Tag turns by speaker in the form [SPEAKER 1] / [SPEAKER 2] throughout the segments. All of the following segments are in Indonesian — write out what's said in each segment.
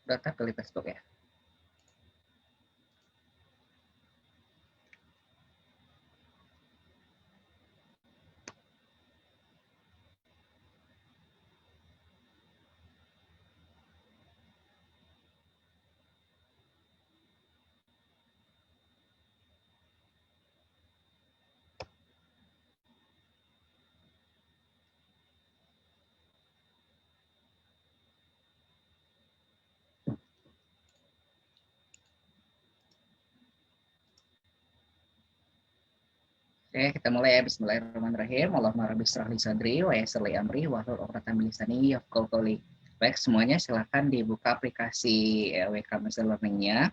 [SPEAKER 1] Data pilih Facebook ya. Oke, kita mulai ya. Bismillahirrahmanirrahim. Allahumma rabbi shrah li sadri wa yassir li amri wahlul 'uqdatam min lisani yafqahu qawli. Baik, semuanya silakan dibuka aplikasi WK Machine Learning-nya.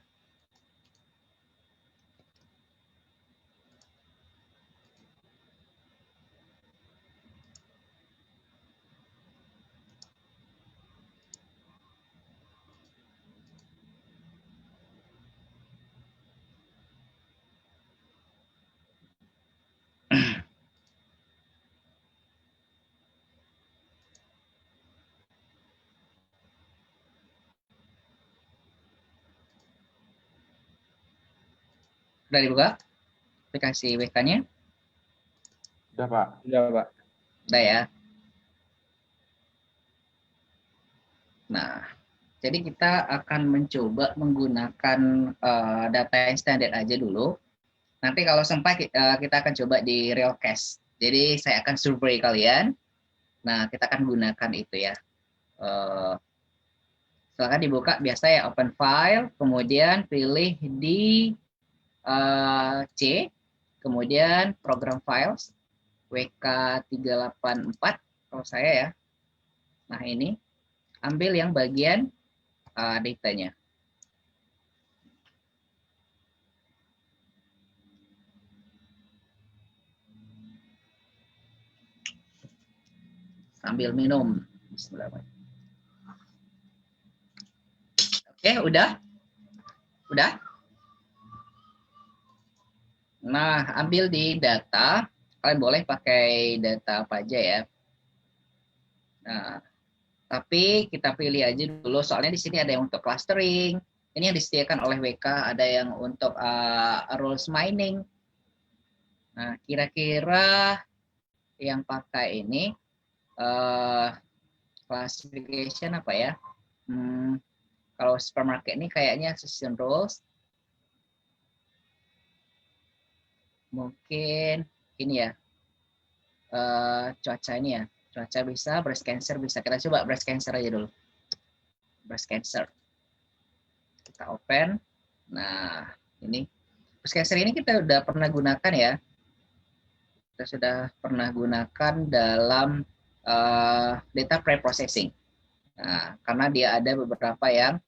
[SPEAKER 1] Sudah dibuka aplikasi WK-nya?
[SPEAKER 2] Udah, Pak.
[SPEAKER 3] Udah, Pak.
[SPEAKER 1] Udah ya. Nah, jadi kita akan mencoba menggunakan data yang standar aja dulu. Nanti kalau sempat kita akan coba di Realcast. Jadi saya akan survei kalian. Nah, kita akan gunakan itu ya. Silakan dibuka biasa ya, open file, kemudian pilih di C, kemudian program files, WK384 kalau saya ya. Nah ini, ambil yang bagian datanya. Sambil minum. Bismillahirrahmanirrahim. Oke, udah? Udah? Nah, ambil di data. Kalian boleh pakai data apa aja ya. Nah, tapi kita pilih aja dulu, soalnya di sini ada yang untuk clustering. Ini yang disediakan oleh WK, ada yang untuk rules mining. Nah, kira-kira yang pakai ini classification apa ya? Kalau supermarket ini kayaknya season rules. Mungkin ini ya, cuaca ini ya. Cuaca bisa, breast cancer bisa. Kita coba breast cancer aja dulu. Breast cancer. Kita open. Nah, ini. Breast cancer ini kita udah pernah gunakan ya. Kita sudah pernah gunakan dalam data pre-processing. Nah, karena dia ada beberapa yang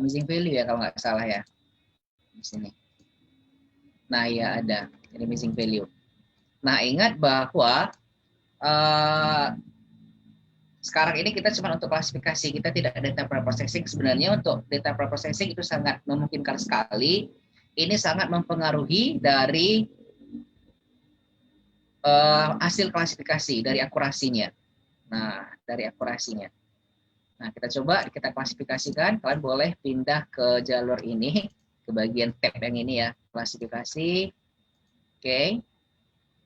[SPEAKER 1] missing value ya kalau nggak salah ya. Di sini. Nah, ya ada. Ini missing value. Nah, ingat bahwa sekarang ini kita cuma untuk klasifikasi, kita tidak data pre-processing. Sebenarnya untuk data pre-processing itu sangat memungkinkan sekali. Ini sangat mempengaruhi dari hasil klasifikasi, dari akurasinya. Nah, dari akurasinya. Nah, kita coba, kita klasifikasikan. Kalian boleh pindah ke jalur ini, ke bagian tab yang ini ya, klasifikasi. Oke.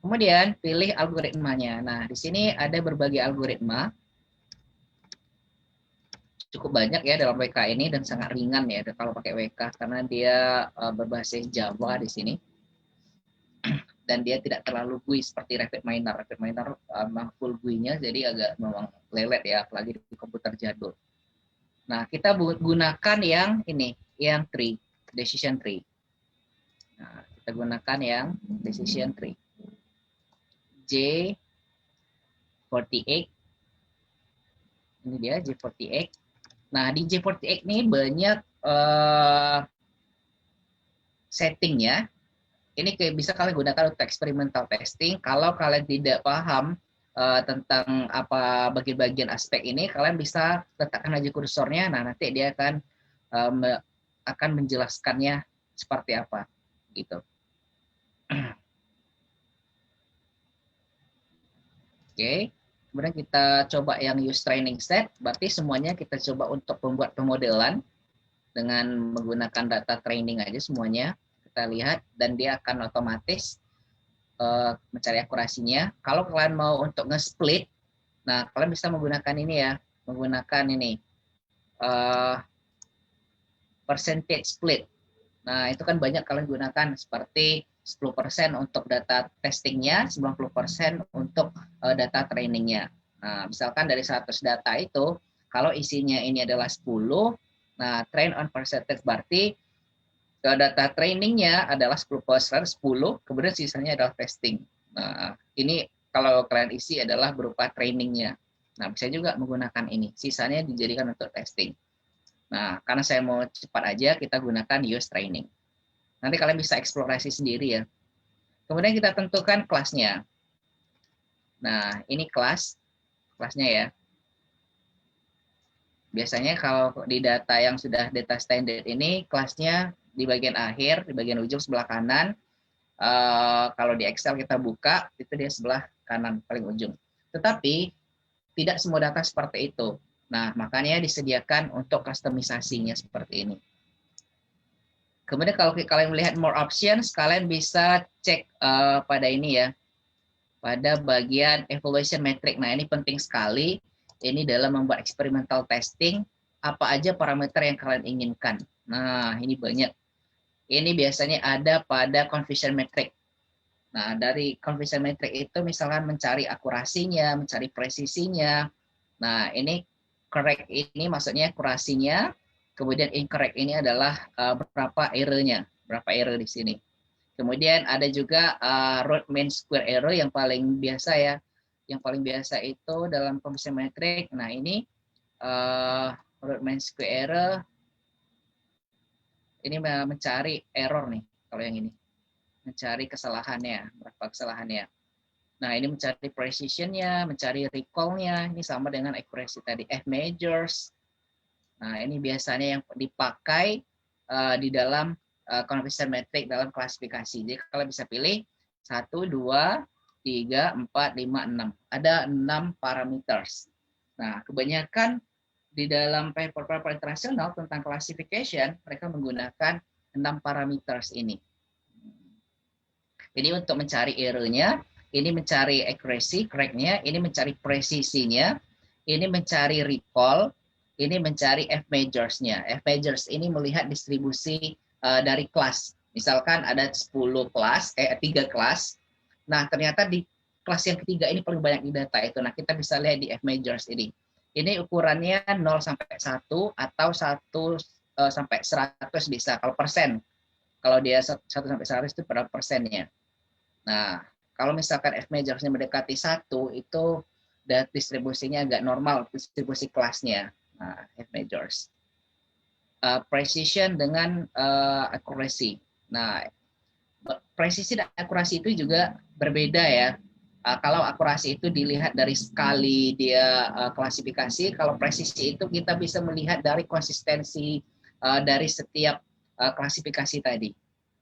[SPEAKER 1] Kemudian pilih algoritmanya. Nah, di sini ada berbagai algoritma. Cukup banyak ya dalam WK ini dan sangat ringan ya kalau pakai WK karena dia berbasis Java di sini. Dan dia tidak terlalu GUI seperti RapidMiner. RapidMiner full GUI-nya jadi agak memang lelet ya, apalagi di komputer jadul. Nah, kita gunakan yang ini, yang tree, decision tree. Nah, kita gunakan yang decision tree. J48. Ini dia J48. Nah, di J48 ini banyak settingnya. Ini bisa kalian gunakan untuk experimental testing. Kalau kalian tidak paham tentang apa bagian-bagian aspek ini, kalian bisa letakkan aja kursornya. Nah, nanti dia akan menjelaskannya seperti apa, gitu. Oke, kemudian kita coba yang use training set. Berarti semuanya kita coba untuk membuat pemodelan. dengan menggunakan data training aja semuanya kita lihat, dan dia akan otomatis mencari akurasinya. Kalau kalian mau untuk nge-split, nah kalian bisa menggunakan ini ya, menggunakan ini percentage split. Nah, itu kan banyak kalian gunakan seperti 10% untuk data testingnya, 90% untuk data trainingnya. Nah, misalkan dari 100 data itu, kalau isinya ini adalah 10, nah train on percentage berarti data trainingnya adalah 10%, 10, kemudian sisanya adalah testing. Nah, ini kalau kalian isi adalah berupa trainingnya. Nah, bisa juga menggunakan ini, sisanya dijadikan untuk testing. Nah, karena saya mau cepat aja, kita gunakan use training. Nanti kalian bisa eksplorasi sendiri ya. Kemudian kita tentukan kelasnya. Nah, ini kelasnya ya. Biasanya kalau di data yang sudah data standard ini, kelasnya di bagian akhir, di bagian ujung sebelah kanan. Kalau di Excel kita buka, itu di sebelah kanan paling ujung. Tetapi, tidak semua data seperti itu. Nah, makanya disediakan untuk kustomisasinya seperti ini. Kemudian kalau kalian melihat more options, kalian bisa cek pada ini ya, pada bagian evaluation metric. Nah, ini penting sekali. Ini dalam membuat experimental testing, apa aja parameter yang kalian inginkan. Nah, ini banyak. Ini biasanya ada pada confusion metric. Nah, dari confusion metric itu misalkan mencari akurasinya, mencari presisinya. Nah, ini correct ini maksudnya akurasinya, kemudian incorrect ini adalah berapa error-nya, berapa error di sini. Kemudian ada juga root mean square error yang paling biasa ya. Yang paling biasa itu dalam confusion metric. Nah, ini root mean square error ini mencari error nih kalau yang ini. Mencari kesalahannya, berapa kesalahannya. Nah, ini mencari precision-nya, mencari recall-nya. Ini sama dengan accuracy tadi. F measures. Nah, ini biasanya yang dipakai di dalam confusion metric dalam klasifikasi. Jadi kalian bisa pilih 1, 2, 3, 4, 5, 6. Ada 6 parameters. Nah, kebanyakan di dalam paper-paper internasional tentang classification, mereka menggunakan 6 parameters ini. Ini untuk mencari error-nya, ini mencari accuracy, correct-nya, ini mencari presisinya, ini mencari recall, ini mencari F measures-nya. F measures ini melihat distribusi dari kelas. Misalkan ada 10 kelas, 3 kelas. Nah, ternyata di kelas yang ketiga ini paling banyak di data itu. Nah, kita bisa lihat di F measures ini. Ini ukurannya 0 sampai 1 atau 1 sampai 100 bisa. Kalau persen, kalau dia 1 sampai 100 itu berapa persennya. Nah, kalau misalkan F measures-nya mendekati 1, itu distribusinya agak normal, distribusi kelasnya. Nah, F measures. Precision dengan accuracy. Nah, presisi dan akurasi itu juga berbeda ya. Kalau akurasi itu dilihat dari skali dia klasifikasi, kalau presisi itu kita bisa melihat dari konsistensi dari setiap klasifikasi tadi.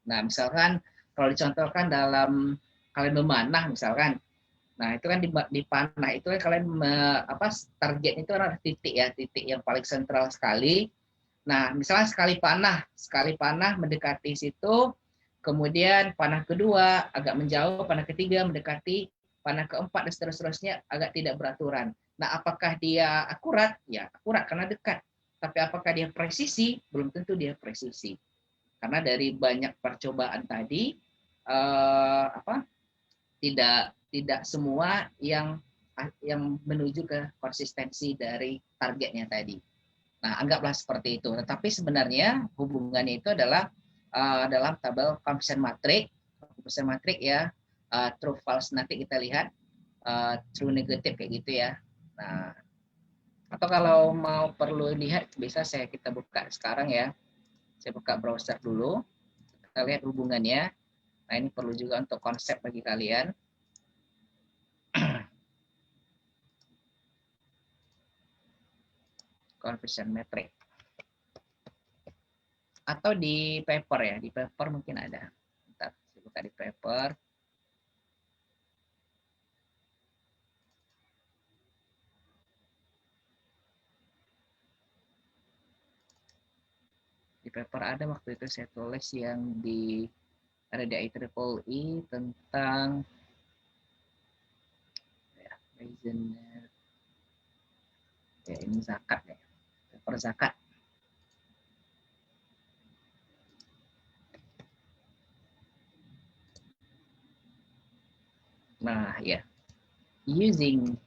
[SPEAKER 1] Nah, misalkan kalau dicontohkan dalam kalian memanah misalkan, nah itu kan di panah itu kan kalian target itu adalah titik ya, titik yang paling sentral sekali. Nah, misalnya sekali panah mendekati situ, kemudian panah kedua agak menjauh, panah ketiga mendekati, panah keempat dan seterusnya agak tidak beraturan. Nah, apakah dia akurat? Ya, akurat karena dekat. Tapi apakah dia presisi? Belum tentu dia presisi. Karena dari banyak percobaan tadi, tidak semua yang menuju ke konsistensi dari targetnya tadi. Nah, anggaplah seperti itu. Tetapi sebenarnya hubungannya itu adalah dalam tabel confusion matrix. Confusion matrix ya, true false nanti kita lihat, true negative kayak gitu ya. Nah, atau kalau mau perlu lihat bisa kita buka sekarang ya. Saya buka browser dulu. Kita lihat hubungannya. Nah, ini perlu juga untuk konsep bagi kalian. Confusion metric. Atau di paper ya, di paper mungkin ada. Bentar, saya buka di paper. paper ada waktu itu saya tulis yang ada di IEEE tentang ya, ya ini zakat ya, paper zakat. Nah ya, using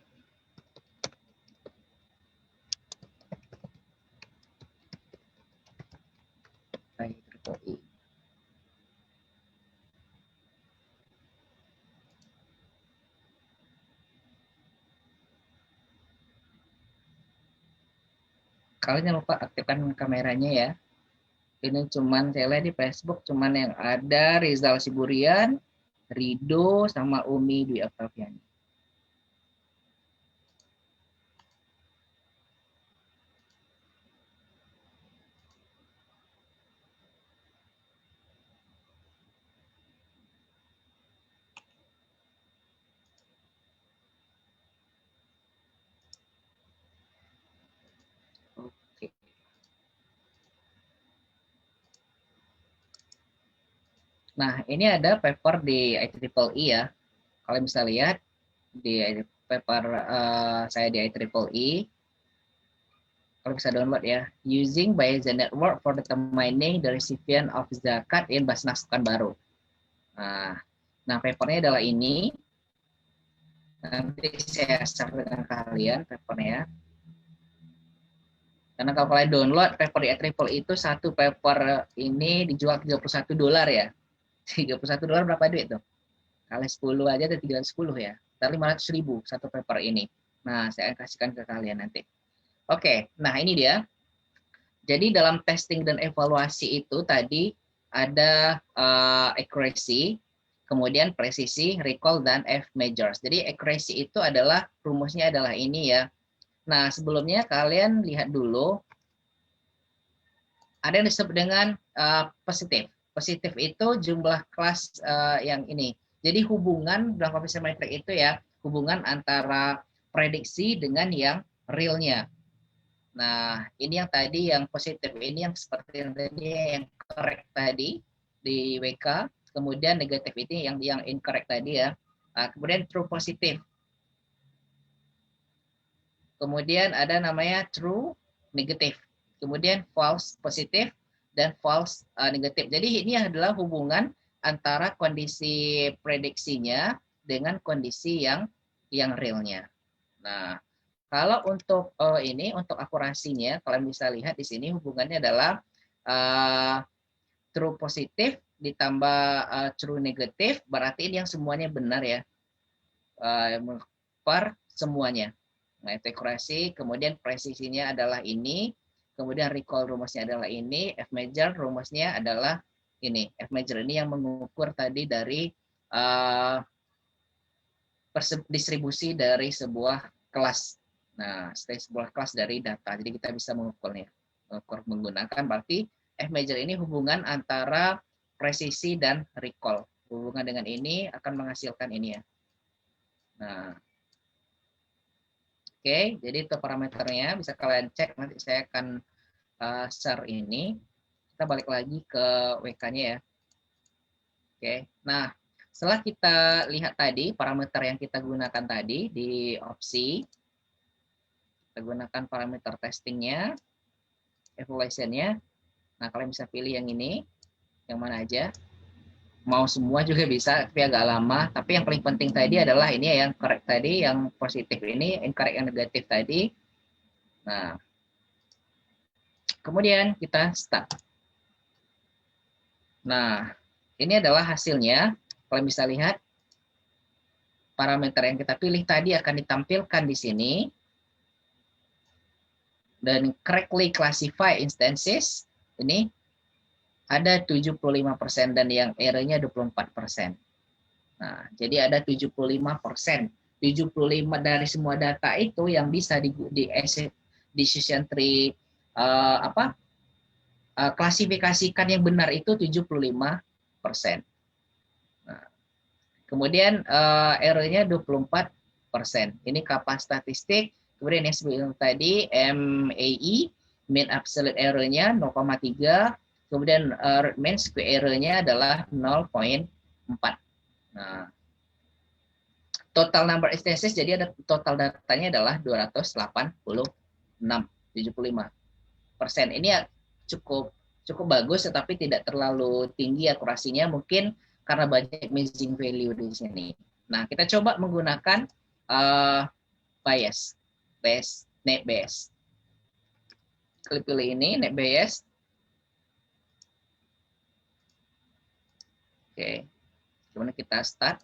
[SPEAKER 1] IEEE. Kalian jangan lupa aktifkan kameranya ya. Ini cuman saya lihat di Facebook cuman yang ada Rizal Siburian, Rido, sama Umi Dwi Oktaviani. Oke. Nah, ini ada paper di IEEE ya. Kalian bisa lihat di paper saya di IEEE. Kalau bisa download ya. Using Bayesian Network for determining the recipient of zakat in Basnas Pekanbaru. Nah, papernya adalah ini. Nanti saya share dengan kalian papernya. Karena kalau kalian download paper di IEEE itu satu paper ini dijual $31 ya. $31 berapa duit tuh? Kali 10 aja ada 310 ya. Sekitar 500.000 satu paper ini. Nah, saya akan kasihkan ke kalian nanti. Oke, nah ini dia. Jadi dalam testing dan evaluasi itu tadi ada accuracy, kemudian presisi, recall, dan F measures. Jadi accuracy itu adalah rumusnya adalah ini ya. Nah, sebelumnya kalian lihat dulu ada yang disebut dengan positif. Positif itu jumlah kelas yang ini. Jadi hubungan dalam koefisien metrik itu ya, hubungan antara prediksi dengan yang realnya. Nah, ini yang tadi yang positif, ini yang seperti yang tadi yang correct tadi di WK, kemudian negatif ini yang incorrect tadi ya. Nah, kemudian true positif. Kemudian ada namanya true negatif. Kemudian false positif dan false negatif. Jadi ini adalah hubungan antara kondisi prediksinya dengan kondisi yang realnya. Nah, kalau untuk ini untuk akurasinya, kalian bisa lihat di sini hubungannya adalah true positif ditambah true negatif, berarti ini yang semuanya benar ya, per semuanya. Nah, itu akurasi, kemudian presisinya adalah ini, kemudian recall rumusnya adalah ini, F measure rumusnya adalah ini. F measure ini yang mengukur tadi dari distribusi dari sebuah kelas. Nah, sebuah kelas dari data. Jadi kita bisa mengukurnya. Mengukur menggunakan berarti F measure ini hubungan antara presisi dan recall. Hubungan dengan ini akan menghasilkan ini ya. Nah, oke, jadi itu parameternya bisa kalian cek, nanti saya akan share ini. Kita balik lagi ke WK-nya ya. Oke, nah setelah kita lihat tadi parameter yang kita gunakan tadi di opsi, kita gunakan parameter testingnya, evaluation-nya. Nah, kalian bisa pilih yang ini, yang mana aja. Mau semua juga bisa, tapi agak lama. Tapi yang paling penting tadi adalah ini yang correct tadi, yang positif ini, incorrect yang negatif tadi. Nah, kemudian kita start. Nah, ini adalah hasilnya. Kalian bisa lihat parameter yang kita pilih tadi akan ditampilkan di sini. Dan correctly classify instances ini ada 75% dan yang error-nya 24%. Nah, jadi ada 75%. 75 dari semua data itu yang bisa di decision tree klasifikasikan yang benar itu 75%. Nah, kemudian error-nya 24%. Ini kapas statistik. Kemudian yang sebelum tadi MAE, mean absolute error-nya 0,3, Kemudian mean square error-nya adalah 0,4. Nah, total number instances, jadi ada total datanya adalah 286,75%. Ini ya cukup bagus, tetapi tidak terlalu tinggi akurasinya, mungkin karena banyak missing value di sini. Nah, kita coba menggunakan net bias. Klik pilih ini, net bias. Oke, kemudian kita start.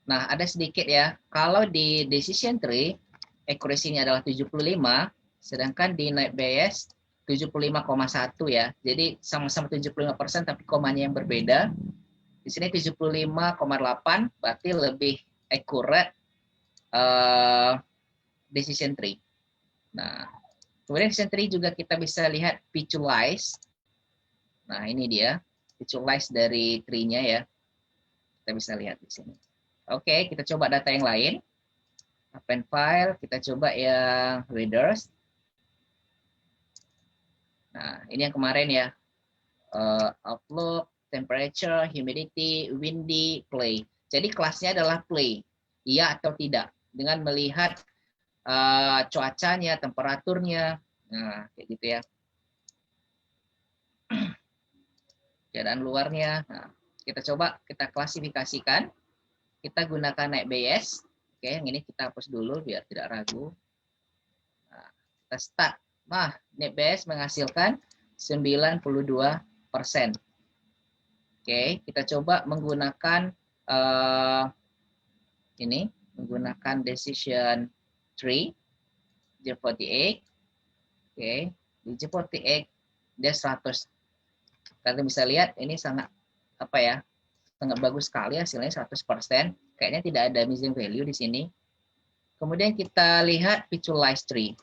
[SPEAKER 1] Nah, ada sedikit ya, kalau di decision tree, accuracy-nya adalah 75, sedangkan di net bias 75,1 ya. Jadi sama-sama 75%, tapi komanya yang berbeda. Di sini 75,8, berarti lebih accurate decision tree. Nah, kemudian decision tree juga kita bisa lihat visualize. Nah, ini dia visualize dari tree-nya ya. Kita bisa lihat di sini. Oke, kita coba data yang lain. Open file, kita coba yang readers. Nah, ini yang kemarin ya. Outlook, temperature, humidity, windy, play. Jadi kelasnya adalah play. Iya atau tidak. Dengan melihat cuacanya, temperaturnya. Nah, kayak gitu ya. Keadaan luarnya. Nah, kita coba kita klasifikasikan. Kita gunakan net bias. Oke, yang ini kita hapus dulu biar tidak ragu. Nah, kita start. Nah, net bias menghasilkan 92%. Oke, kita coba menggunakan ini, menggunakan decision tree J48. Oke, di J48 dia 100. Kalian bisa lihat ini sangat sangat bagus sekali hasilnya 100%. Kayaknya tidak ada missing value di sini. Kemudian kita lihat visualize tree.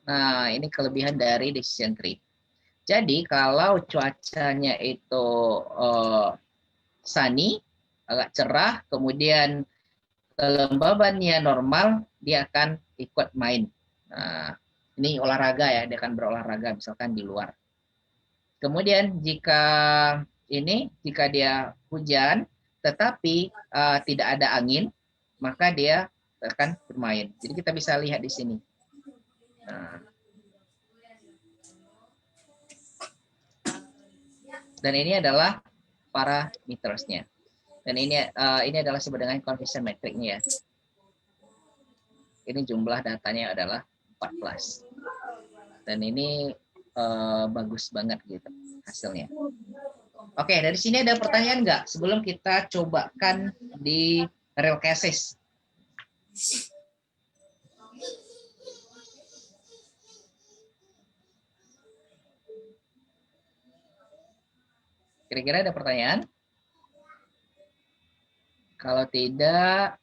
[SPEAKER 1] Nah, ini kelebihan dari decision tree. Jadi kalau cuacanya itu sunny, agak cerah, kemudian kelembabannya normal, dia akan ikut main. Nah, ini olahraga ya, dia akan berolahraga misalkan di luar. Kemudian jika dia hujan, tetapi tidak ada angin, maka dia akan bermain. Jadi kita bisa lihat di sini. Nah. Dan ini adalah parametersnya. Dan ini adalah disebut dengan conversion metric-nya ya. Ini jumlah datanya adalah 14. Dan ini bagus banget gitu hasilnya. Oke, dari sini ada pertanyaan nggak sebelum kita cobakan di real cases? Kira-kira ada pertanyaan? Kalau tidak,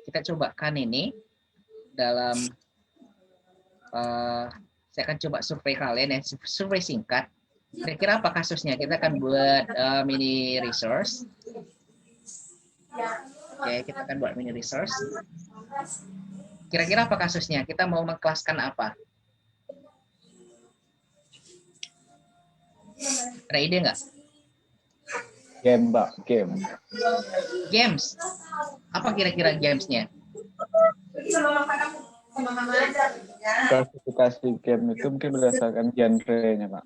[SPEAKER 1] kita cobakan ini dalam saya akan coba survei kalian ya, survei singkat. Kira-kira apa kasusnya? Kita akan buat mini resource. Oke, kita akan buat mini resource. Kira-kira apa kasusnya? Kita mau mengkelaskan apa? Ada ide nggak?
[SPEAKER 2] Game, Mbak. Game.
[SPEAKER 1] Games. Apa kira-kira gamesnya?
[SPEAKER 2] Klasifikasi game itu mungkin berdasarkan genre-nya, Pak.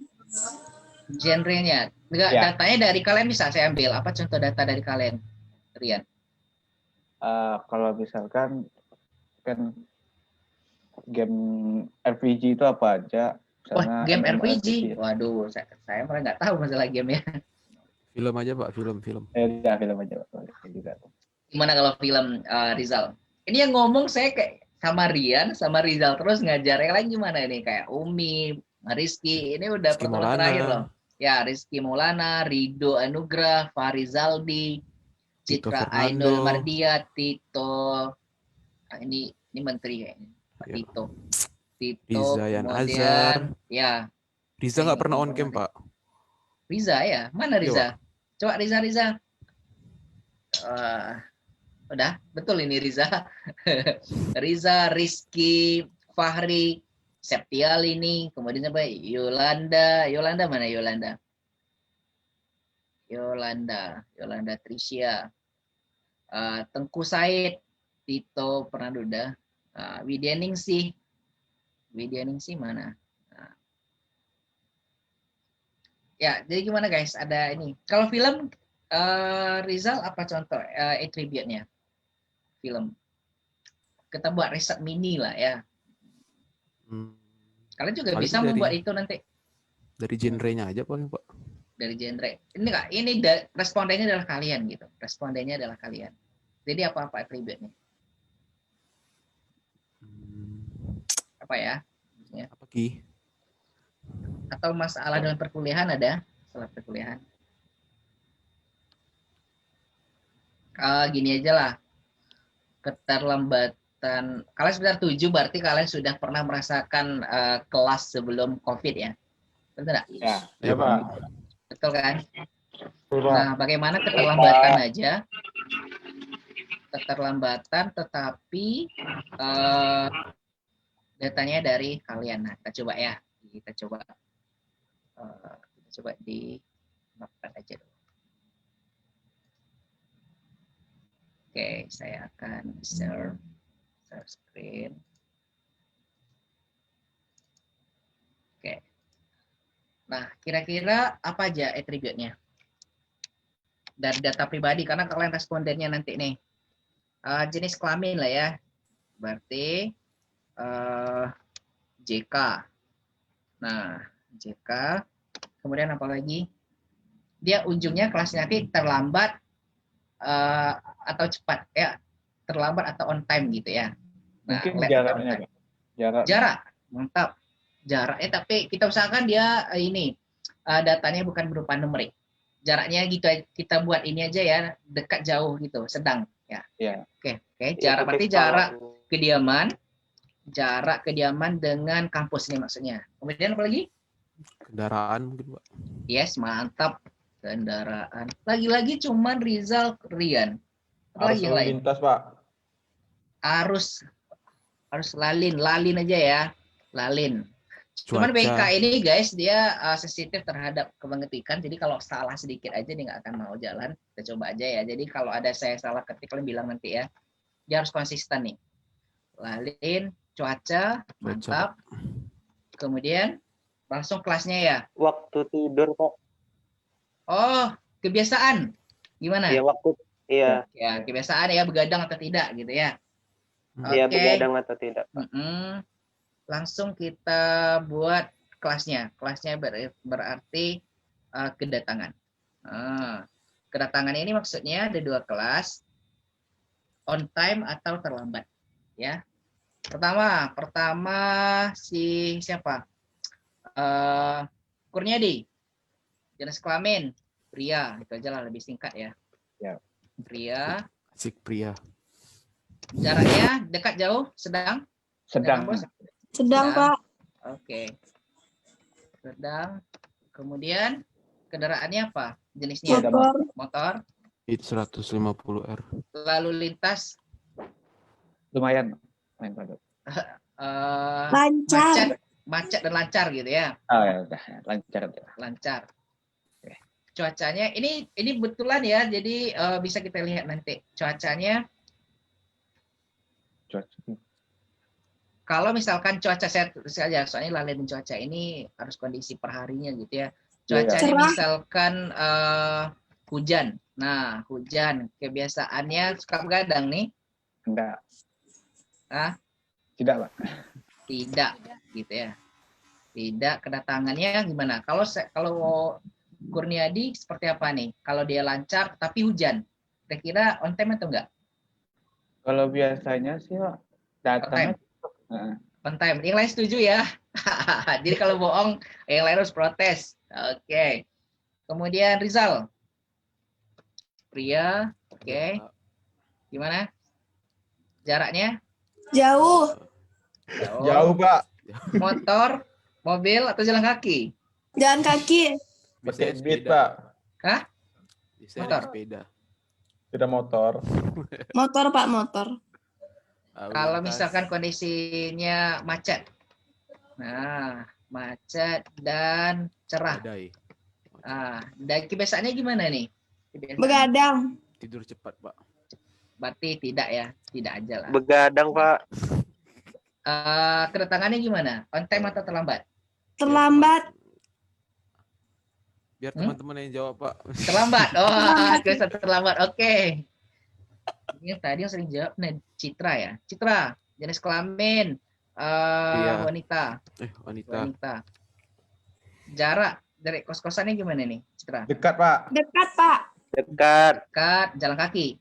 [SPEAKER 1] Genrenya. Enggak, ya. Datanya dari kalian bisa saya ambil. Apa contoh data dari kalian, Rian?
[SPEAKER 2] Kalau misalkan kan game RPG itu apa aja?
[SPEAKER 1] Wah, game RPG. Waduh, saya malah nggak tahu masalah game ya.
[SPEAKER 3] Film aja Pak, film.
[SPEAKER 2] Ya, film aja Pak. Juga.
[SPEAKER 1] Gimana kalau film Rizal? Ini yang ngomong saya kayak sama Rian, sama Rizal terus ngajar. Yang lain gimana ini? Kayak Umi, Rizky. Ini udah pertemuan terakhir loh. Ya, Rizky Maulana, Rido Anugrah, Farizaldi, Citra Ainul Mardia, Tito. Nah, ini menteri kayaknya. Pak Tito.
[SPEAKER 3] Riza Yan Azhar.
[SPEAKER 1] Ya.
[SPEAKER 3] Riza nggak pernah on cam, Pak.
[SPEAKER 1] Riza ya? Mana Riza? Coba Riza. Udah, betul ini Riza. Riza, Rizky, Fahri, Septial ini, kemudian apa? Yolanda. Yolanda mana Yolanda? Yolanda Tricia. Tengku Said, Tito Praduda, Widya Ningsih mana? Nah. Ya, jadi gimana guys? Ada ini. Kalau film Rizal apa contoh attribute-nya? Film. Kita buat riset mini lah ya. Kalian juga
[SPEAKER 3] Paling
[SPEAKER 1] bisa membuat itu nanti.
[SPEAKER 3] Dari genrenya aja paling Pak.
[SPEAKER 1] Dari genre. Ini Kak, ini respondennya adalah kalian gitu. Respondennya adalah kalian. Jadi apa-apa attribute-nya? Apa ya?
[SPEAKER 3] Apa Ki?
[SPEAKER 1] Atau masalah dalam perkuliahan ada? Masalah perkuliahan. Gini aja lah. Keterlambatan. Kalian sebentar 7 berarti kalian sudah pernah merasakan kelas sebelum COVID ya? Betul nggak?
[SPEAKER 2] Ya Pak.
[SPEAKER 1] Betul kan?
[SPEAKER 2] Sudah.
[SPEAKER 1] Nah, bagaimana keterlambatan aja? Keterlambatan tetapi datanya dari kalian. Nah, kita coba ya. Kita coba di mapkan aja dulu. Oke, saya akan share screen. Oke. Nah, kira-kira apa aja attribute-nya? Dari data pribadi, karena kalian respondennya nanti nih. Jenis kelamin lah ya. Berarti JK. Nah, JK. Kemudian apa lagi? Dia ujungnya kelas nanti terlambat atau cepat ya, terlambat atau on time gitu ya. Nah,
[SPEAKER 2] Mungkin jaraknya Pak.
[SPEAKER 1] Jarak, mantap. Jaraknya tapi kita usahakan dia ini datanya bukan berupa numerik. Jaraknya gitu kita buat ini aja ya, dekat jauh gitu, sedang ya.
[SPEAKER 2] Iya.
[SPEAKER 1] Oke. Jarak berarti jarak kediaman dengan kampus ini maksudnya. Kemudian apa lagi?
[SPEAKER 3] Kendaraan mungkin Pak.
[SPEAKER 1] Yes, mantap. Kendaraan. Lagi-lagi cuman Rizal Rian.
[SPEAKER 2] Harus lalu lintas Pak.
[SPEAKER 1] Harus lalin aja ya. Lalin. Cuman BK ini guys dia sensitif terhadap kepengetikan. Jadi kalau salah sedikit aja dia nggak akan mau jalan. Kita coba aja ya. Jadi kalau ada saya salah ketik kalian bilang nanti ya. Dia harus konsisten nih. Lalin, cuaca, mantap. Kemudian langsung kelasnya ya.
[SPEAKER 4] Waktu tidur Pak.
[SPEAKER 1] Oh, kebiasaan. Gimana?
[SPEAKER 4] Iya waktu. Iya.
[SPEAKER 1] Ya, kebiasaan ya begadang atau tidak gitu ya.
[SPEAKER 4] Iya begadang atau tidak.
[SPEAKER 1] Langsung kita buat kelasnya. Kelasnya berarti kedatangan. Kedatangan ini maksudnya ada 2 kelas. On time atau terlambat. Ya. Pertama si siapa? Kurniadi. Jenis kelamin pria, itu aja lah lebih singkat ya.
[SPEAKER 2] Ya.
[SPEAKER 1] Pria.
[SPEAKER 3] Asik pria.
[SPEAKER 1] Jaraknya dekat jauh, sedang?
[SPEAKER 2] Sedang
[SPEAKER 5] Pak.
[SPEAKER 1] Oke. Sedang. Kemudian kendaraannya apa? Jenisnya? Motor.
[SPEAKER 3] It 150R.
[SPEAKER 1] Lalu lintas?
[SPEAKER 2] lumayan.
[SPEAKER 5] Lancar.
[SPEAKER 1] Macet dan lancar gitu ya.
[SPEAKER 2] Oh ya udah, lancar.
[SPEAKER 1] Lancar. Cuacanya ini betulan ya, jadi bisa kita lihat nanti cuacanya. Kalau misalkan cuaca saya soalnya lalin cuaca ini harus kondisi perharinya gitu ya. Cuacanya misalkan hujan. Nah, hujan kebiasaannya suka begadang nih.
[SPEAKER 2] Enggak.
[SPEAKER 1] Tidak,
[SPEAKER 2] Pak.
[SPEAKER 1] Tidak gitu ya. Tidak, kedatangannya gimana? Kalau Kurniadi seperti apa nih? Kalau dia lancar tapi hujan, kira-kira on time atau enggak?
[SPEAKER 2] Kalau biasanya sih datangnya
[SPEAKER 1] on time. Yang lain setuju ya. Jadi kalau bohong, yang lain harus protes. Oke. Kemudian Rizal. Pria. Oke. Gimana? Jaraknya?
[SPEAKER 5] Jauh.
[SPEAKER 2] Jauh, Pak.
[SPEAKER 1] Motor, mobil atau jalan kaki?
[SPEAKER 5] Jalan kaki.
[SPEAKER 2] Pakai beat, Pak.
[SPEAKER 1] Hah?
[SPEAKER 3] Motor. Sepeda.
[SPEAKER 2] Sepeda motor.
[SPEAKER 5] Motor, Pak, motor.
[SPEAKER 1] Kalau misalkan kondisinya macet? Nah, macet dan cerah.
[SPEAKER 3] Badai.
[SPEAKER 1] Dan kebiasaannya gimana nih? Kebiasaan.
[SPEAKER 5] Begadang.
[SPEAKER 3] Tidur cepat, Pak.
[SPEAKER 1] Berarti tidak ya, tidak aja lah.
[SPEAKER 4] Begadang, Pak.
[SPEAKER 1] Kedatangannya gimana? On time atau terlambat?
[SPEAKER 5] Terlambat.
[SPEAKER 3] Biar teman-teman yang jawab, Pak.
[SPEAKER 1] Terlambat. Oh,
[SPEAKER 5] Terlambat.
[SPEAKER 1] kebiasaan terlambat. Oke. Ini tadi yang sering jawab nih Citra ya. Citra, jenis kelamin
[SPEAKER 3] Iya.
[SPEAKER 1] wanita.
[SPEAKER 3] Wanita.
[SPEAKER 1] Wanita. Jarak dari kos-kosannya gimana nih, Citra?
[SPEAKER 2] Dekat, Pak.
[SPEAKER 5] Dekat, Pak.
[SPEAKER 4] Dekat.
[SPEAKER 1] Dekat, jalan kaki.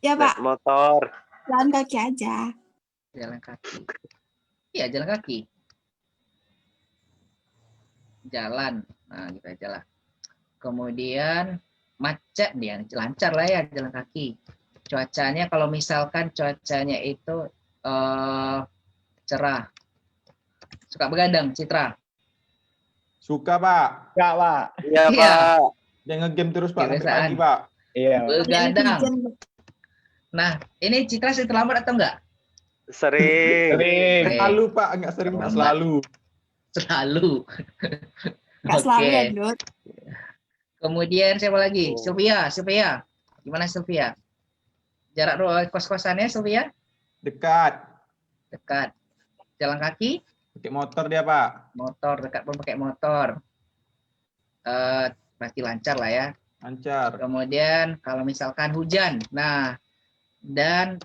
[SPEAKER 5] Ya,
[SPEAKER 4] Naik
[SPEAKER 5] Pak.
[SPEAKER 4] motor.
[SPEAKER 5] Jalan kaki aja.
[SPEAKER 1] Jalan kaki. Iya, jalan kaki. Jalan. Nah, gitu aja lah. Kemudian macet dia, lancar lah ya jalan kaki. Cuacanya kalau misalkan cuacanya itu cerah. Suka begadang, Citra.
[SPEAKER 2] Suka, Pak.
[SPEAKER 6] Enggak, Pak.
[SPEAKER 4] Iya,
[SPEAKER 1] Iya.
[SPEAKER 4] Pak.
[SPEAKER 2] Dia nge-game terus, Pak. Sampai
[SPEAKER 1] Kebiasaan.
[SPEAKER 2] pagi, Pak.
[SPEAKER 6] Iya. Pak.
[SPEAKER 1] Begadang.
[SPEAKER 5] Netizen.
[SPEAKER 1] Nah, ini Citra sering terlambat atau enggak?
[SPEAKER 4] Sering.
[SPEAKER 6] Sering.
[SPEAKER 2] Selalu, Pak. Enggak sering, Pak.
[SPEAKER 1] Terlambat.
[SPEAKER 2] Selalu.
[SPEAKER 1] Selalu.
[SPEAKER 5] Nggak selalu
[SPEAKER 1] Oke.
[SPEAKER 5] ya, Dut.
[SPEAKER 1] Kemudian siapa lagi?
[SPEAKER 4] Oh.
[SPEAKER 1] Sylvia. Gimana Sylvia? Jarak kos-kosannya Sylvia?
[SPEAKER 2] Dekat.
[SPEAKER 1] Dekat. Jalan kaki?
[SPEAKER 2] Pakai motor dia, Pak.
[SPEAKER 1] Motor, dekat pun pakai motor. Pasti lancar lah ya.
[SPEAKER 2] Lancar.
[SPEAKER 1] Kemudian kalau misalkan hujan. Nah, dan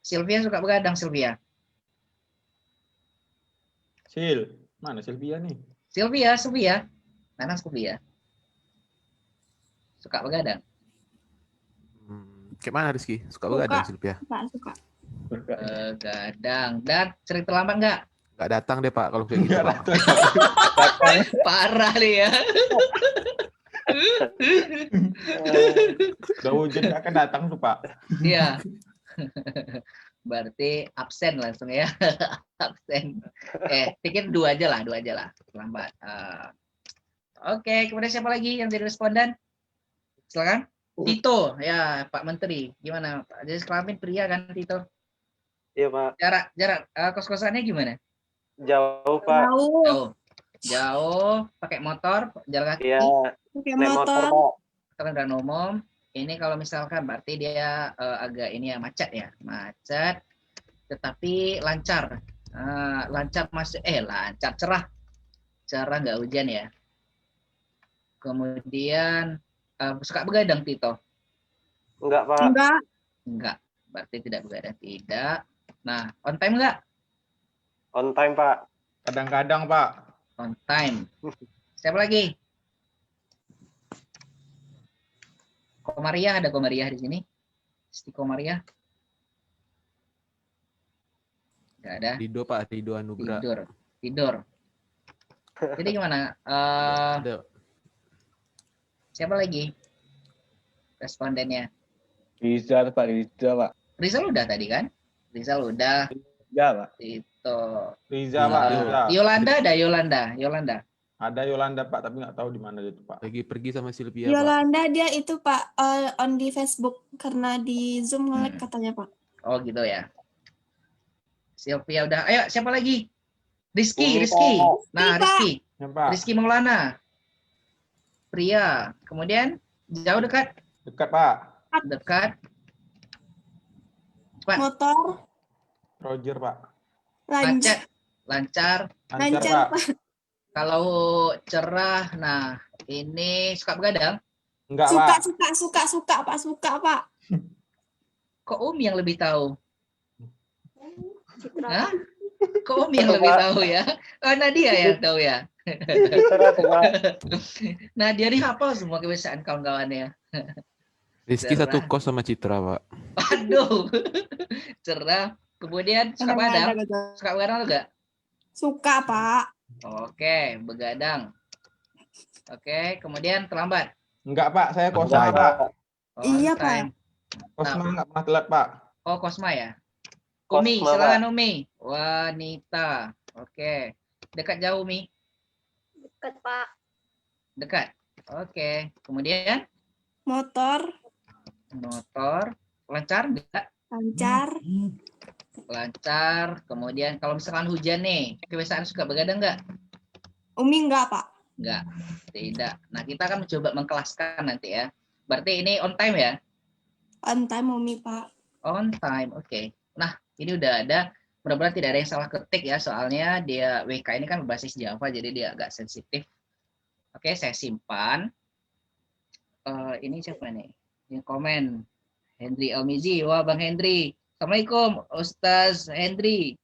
[SPEAKER 1] Sylvia suka begadang, Sylvia.
[SPEAKER 2] Sil. Mana Sylvia nih?
[SPEAKER 1] Sylvia. Mana Sylvia? Suka begadang.
[SPEAKER 3] Kayak mana Rizky? Suka
[SPEAKER 5] Suka.
[SPEAKER 3] begadang, Sylvia?
[SPEAKER 5] Pak, suka.
[SPEAKER 1] Begadang. Dan sering terlambat nggak?
[SPEAKER 3] Nggak datang deh, Pak, kalau kayak gitu,
[SPEAKER 2] Enggak
[SPEAKER 3] Pak.
[SPEAKER 2] datang.
[SPEAKER 1] Parah nih ya.
[SPEAKER 2] Udah hujan nggak akan datang tuh, Pak.
[SPEAKER 1] Iya. Berarti absen langsung ya. Absen. Pikir dua aja lah. Terlambat. Oke, kemudian siapa lagi yang jadi responden? Silakan. Tito, ya Pak Menteri. Gimana? Pak? Jadi kelamin pria kan Tito?
[SPEAKER 4] Iya, Pak.
[SPEAKER 1] Jarak kos-kosannya gimana?
[SPEAKER 4] Jauh, Pak.
[SPEAKER 1] Jauh. Pakai motor, jalan kaki.
[SPEAKER 4] Iya.
[SPEAKER 5] Pakai
[SPEAKER 4] Naik motor,
[SPEAKER 5] motor.
[SPEAKER 4] Pak.
[SPEAKER 1] Kendaraan umum. Ini kalau misalkan berarti dia agak ini ya macet, tetapi lancar. Lancar masuk lancar cerah nggak hujan ya. Kemudian suka begadang Tito?
[SPEAKER 4] Enggak, Pak.
[SPEAKER 1] Enggak, berarti tidak begadang, tidak. Nah, on time enggak?
[SPEAKER 4] On time, Pak.
[SPEAKER 2] Kadang-kadang, Pak.
[SPEAKER 1] On time. Siapa lagi? Komariah, ada Komariah di sini? Siti Komariah? Enggak ada.
[SPEAKER 3] Rido, Pak. Rido Anugrah.
[SPEAKER 1] Tidur. Jadi gimana?
[SPEAKER 3] Ada.
[SPEAKER 1] Siapa lagi respondennya?
[SPEAKER 6] Rizal, Pak. Rizal, Pak.
[SPEAKER 1] Rizal udah tadi kan? Rizal udah.
[SPEAKER 6] Enggak, Pak.
[SPEAKER 1] Itu.
[SPEAKER 2] Riza, Pak. Riza.
[SPEAKER 1] Yolanda ada Yolanda.
[SPEAKER 2] Ada Yolanda, Pak. Tapi nggak tahu di mana itu, Pak.
[SPEAKER 3] Lagi pergi sama Sylvia, Pak.
[SPEAKER 5] Yolanda dia itu, Pak, on di Facebook karena di Zoom nge-lag katanya, Pak.
[SPEAKER 1] Oh gitu ya. Sylvia udah. Ayo siapa lagi?
[SPEAKER 4] Ini,
[SPEAKER 1] Rizky.
[SPEAKER 4] Pak.
[SPEAKER 1] Nah,
[SPEAKER 5] Pak.
[SPEAKER 2] Ya, Pak.
[SPEAKER 1] Rizky Maulana. Pria. Kemudian jauh dekat.
[SPEAKER 2] Dekat, Pak.
[SPEAKER 1] Dekat. Cepat.
[SPEAKER 5] Motor,
[SPEAKER 2] Roger, Pak.
[SPEAKER 1] Macet. Lancar.
[SPEAKER 2] Lancar, Pak.
[SPEAKER 1] Kalau cerah, nah ini suka begadang.
[SPEAKER 2] Enggak,
[SPEAKER 5] suka,
[SPEAKER 2] Pak.
[SPEAKER 5] Pak, suka, Pak.
[SPEAKER 1] Kok Umi yang lebih tahu? Hah? Kok Umi yang lebih tahu ya? Oh, Nadia yang tahu ya.
[SPEAKER 4] Cerah, Pak.
[SPEAKER 1] Nadia ini hafal semua kebiasaan kawan-kawannya.
[SPEAKER 3] Rizky
[SPEAKER 1] Cerah.
[SPEAKER 3] satu kos sama Citra, Pak.
[SPEAKER 1] Aduh. Cerah. Kemudian suka begadang. Suka begadang atau enggak?
[SPEAKER 5] Suka, Pak.
[SPEAKER 1] Oke, begadang. Oke, kemudian terlambat.
[SPEAKER 2] Enggak, Pak. Saya
[SPEAKER 3] On
[SPEAKER 2] Kosma,
[SPEAKER 3] time.
[SPEAKER 2] Pak.
[SPEAKER 1] On
[SPEAKER 5] Iya,
[SPEAKER 1] time.
[SPEAKER 2] Kosma nggak pernah telat, Pak.
[SPEAKER 1] Oh, Kosma ya.
[SPEAKER 4] Kosma,
[SPEAKER 1] Umi,
[SPEAKER 4] Pak.
[SPEAKER 1] silakan Umi. Wanita. Oke. Dekat jauh, Umi.
[SPEAKER 7] Dekat, Pak.
[SPEAKER 1] Dekat. Oke. Kemudian
[SPEAKER 5] Motor,
[SPEAKER 1] motor lancar enggak?
[SPEAKER 5] lancar.
[SPEAKER 1] Lancar. Kemudian kalau misalkan hujan nih, kebiasaan suka begadang nggak?
[SPEAKER 5] Umi enggak, Pak.
[SPEAKER 1] Nggak, tidak. Nah, kita akan mencoba mengkelaskan nanti ya. Berarti ini on time ya?
[SPEAKER 5] On time Umi, Pak.
[SPEAKER 1] On time, oke. Nah, ini udah ada. Mudah-mudahan tidak ada yang salah ketik ya, soalnya dia WK ini kan berbasis Java, jadi dia agak sensitif. Oke, saya simpan. Ini siapa nih? Yang komen. Hendri Elmizi. Wah, Bang Hendri. Assalamualaikum, Ustaz Hendri.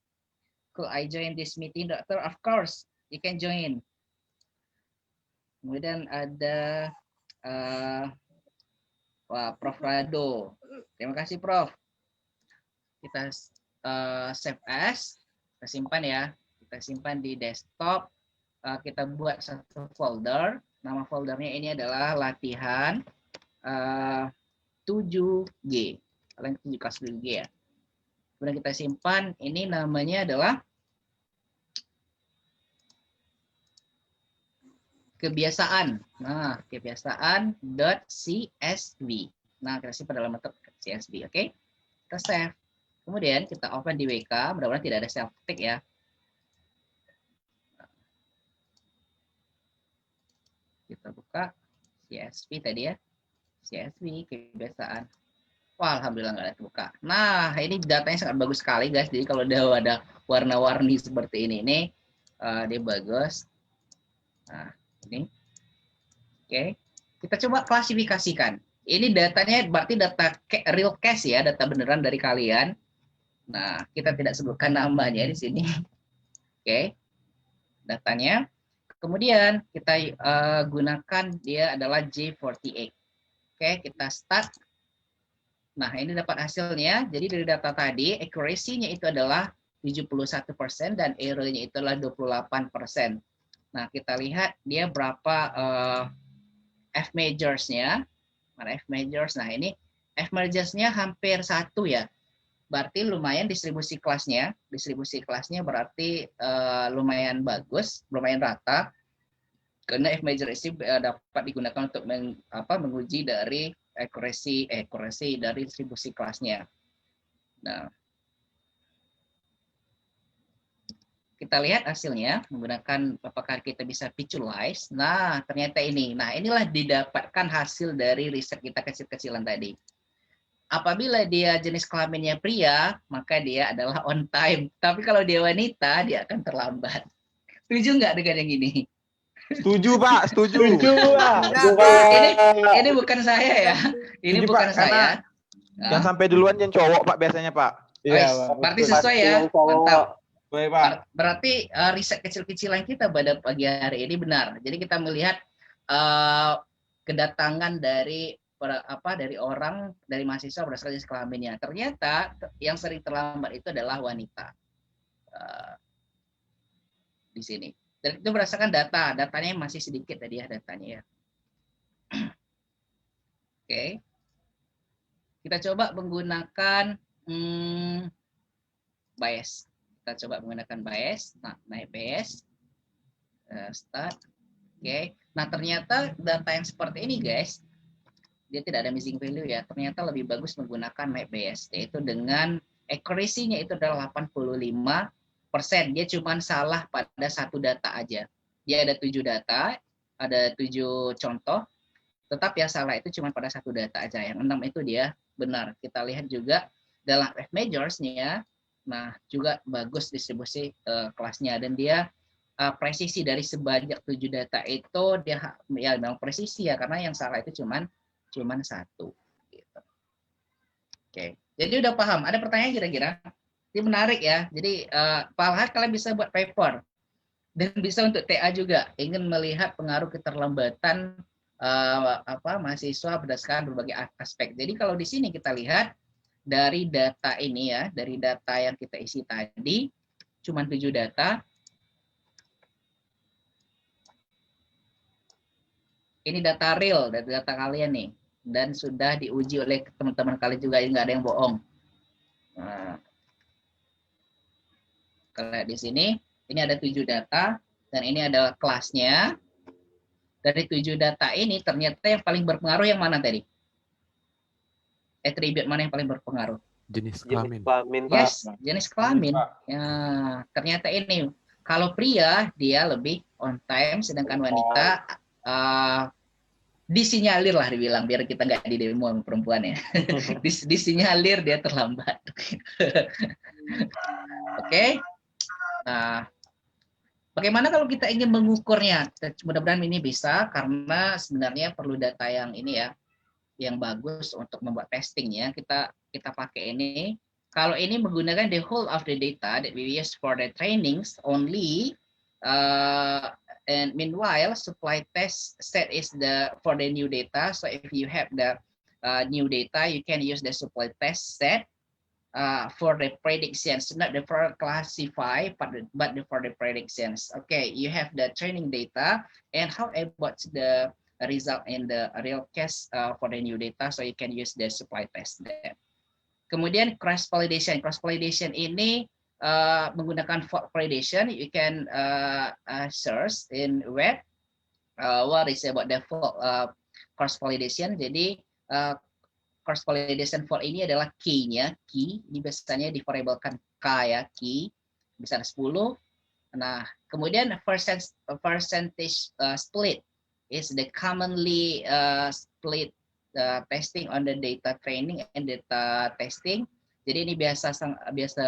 [SPEAKER 1] Could I join this meeting, Doctor? Of course, you can join. Kemudian ada Prof. Rado. Terima kasih, Prof. Kita save as, kita simpan ya. Kita simpan di desktop. Kita buat satu folder. Nama foldernya ini adalah latihan 7G. Kalian 7 kelas 7G ya. Kemudian kita simpan. Ini namanya adalah kebiasaan. Nah, kebiasaan.csv. Nah, kita simpan dalam bentuk CSV, oke? Kita save. Kemudian kita open di WK, mudah-mudahan tidak ada self tick ya. Kita buka CSV tadi ya. CSV kebiasaan. Wah, alhamdulillah nggak ada terbuka. Nah, ini datanya sangat bagus sekali guys. Jadi kalau udah ada warna-warni seperti ini dia bagus. Nah, ini. Oke. Kita coba klasifikasikan. Ini datanya berarti data real case ya, data beneran dari kalian. Nah, kita tidak sebutkan namanya di sini. Oke. Datanya. Kemudian kita gunakan dia adalah J48. Oke, kita start. Nah, ini dapat hasilnya. Jadi dari data tadi, accuracy-nya itu adalah 71% dan error-nya itu adalah 28%. Nah, kita lihat dia berapa F majors-nya. Mana F majors? Nah, ini F majors-nya hampir 1 ya. Berarti lumayan distribusi kelasnya. Distribusi kelasnya berarti lumayan bagus, lumayan rata. Karena F major ini dapat digunakan untuk menguji dari accuracy dari distribusi kelasnya. Nah, kita lihat hasilnya menggunakan apakah kita bisa visualize. Nah, ternyata ini. Nah, inilah didapatkan hasil dari riset kita kecil-kecilan tadi. Apabila dia jenis kelaminnya pria, maka dia adalah on time. Tapi kalau dia wanita, dia akan terlambat. Setuju nggak dengan yang ini?
[SPEAKER 2] Setuju, Pak. Setuju.
[SPEAKER 1] Ini bukan saya ya. Ini
[SPEAKER 2] Setuju,
[SPEAKER 1] bukan
[SPEAKER 2] Pak,
[SPEAKER 1] saya.
[SPEAKER 2] Yang sampai duluan yang cowok, Pak, biasanya, Pak.
[SPEAKER 6] Iya,
[SPEAKER 1] Baik,
[SPEAKER 6] Pak.
[SPEAKER 1] berarti sesuai ya. Mantap.
[SPEAKER 2] Baik, Pak.
[SPEAKER 1] Berarti riset kecil-kecilan kita pada pagi hari ini benar. Jadi kita melihat kedatangan dari mahasiswa berdasarkan jenis kelaminnya. Ternyata yang sering terlambat itu adalah wanita. Di sini. Dan itu berdasarkan data. Datanya masih sedikit tadi ya datanya ya. Oke. Kita coba menggunakan bias. Kita coba menggunakan bias. Nah, naik bias. Start. Oke. Nah, ternyata data yang seperti ini, guys, dia tidak ada missing value ya. Ternyata lebih bagus menggunakan map bias, yaitu dengan accuracy-nya itu adalah 85%. Dia cuma salah pada satu data aja. Dia ada 7 data, ada 7 contoh, tetap yang salah itu cuma pada satu data aja. Yang 6 itu dia benar. Kita lihat juga dalam F majors-nya, nah juga bagus distribusi kelasnya, dan dia presisi dari sebanyak 7 data itu dia ya memang presisi ya, karena yang salah itu cuman satu. Gitu. Oke, jadi udah paham. Ada pertanyaan kira-kira? Ini menarik ya. Jadi Pak kalian bisa buat paper dan bisa untuk TA juga. Ingin melihat pengaruh keterlambatan mahasiswa berdasarkan berbagai aspek. Jadi kalau di sini kita lihat dari data ini ya, dari data yang kita isi tadi, cuma 7 data. Ini data real, data kalian nih. Dan sudah diuji oleh teman-teman kalian juga, nggak ada yang bohong. Nah, kalau di sini, ini ada 7 data, dan ini adalah kelasnya. Dari 7 data ini, ternyata yang paling berpengaruh yang mana tadi? Attribute mana yang paling berpengaruh?
[SPEAKER 3] Jenis
[SPEAKER 4] Jenis
[SPEAKER 3] kelamin.
[SPEAKER 4] kelamin, Pak.
[SPEAKER 1] Yes, jenis kelamin.
[SPEAKER 6] Pak.
[SPEAKER 1] Ya, ternyata ini kalau pria dia lebih on time, sedangkan wanita disinyalir lah dibilang biar kita nggak di demo sama perempuan ya. Disinyalir dia terlambat. Oke. Nah, bagaimana kalau kita ingin mengukurnya? Mudah-mudahan ini bisa karena sebenarnya perlu data yang ini ya, yang bagus untuk membuat testingnya. Kita pakai ini. Kalau ini menggunakan the whole of the data that we use for the trainings only. And meanwhile, supply test set is for the new data. So if you have the new data, you can use the supply test set for the predictions, not the for classify, but for the predictions. Okay, you have the training data, and how about the result in the real case for the new data? So you can use the supply test there. Kemudian cross validation. Cross validation ini menggunakan fault validation. You can search in web what is about the fault cross validation. Jadi cross validation fault ini adalah key-nya. Key ini biasanya divariablekan k ya, key bisa 10. Nah, kemudian percentage split is the commonly split testing on the data training and data testing. Jadi ini biasa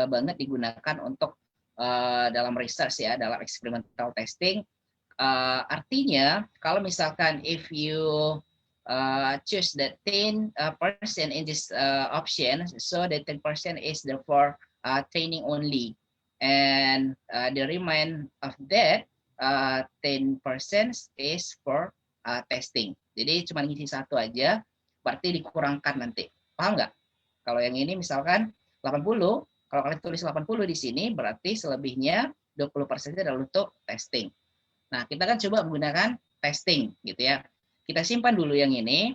[SPEAKER 1] banget digunakan untuk dalam research ya, dalam experimental testing. Artinya kalau misalkan if you choose the 10% in this option, so the 10% is for training only, and the remainder of that 10% is for testing. Jadi cuma ngisi satu aja, berarti dikurangkan nanti. Paham nggak? Kalau yang ini misalkan 80, kalau kalian tulis 80 di sini, berarti selebihnya 20% adalah untuk testing. Nah, kita kan coba menggunakan testing gitu ya. Kita simpan dulu yang ini.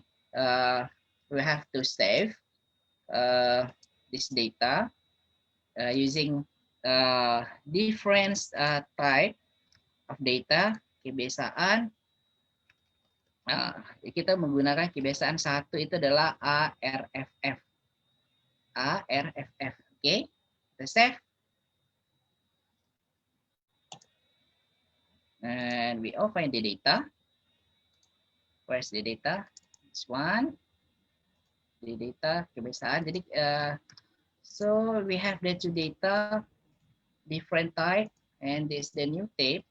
[SPEAKER 1] We have to save this data using different type of data. Kebiasaan. Kita menggunakan kebiasaan satu itu adalah ARFF. ARFF. Oke. Kita save. And we open the data. Where's the data? This one. The data kebiasaan. Jadi so we have the two data, different type, and this the new tape.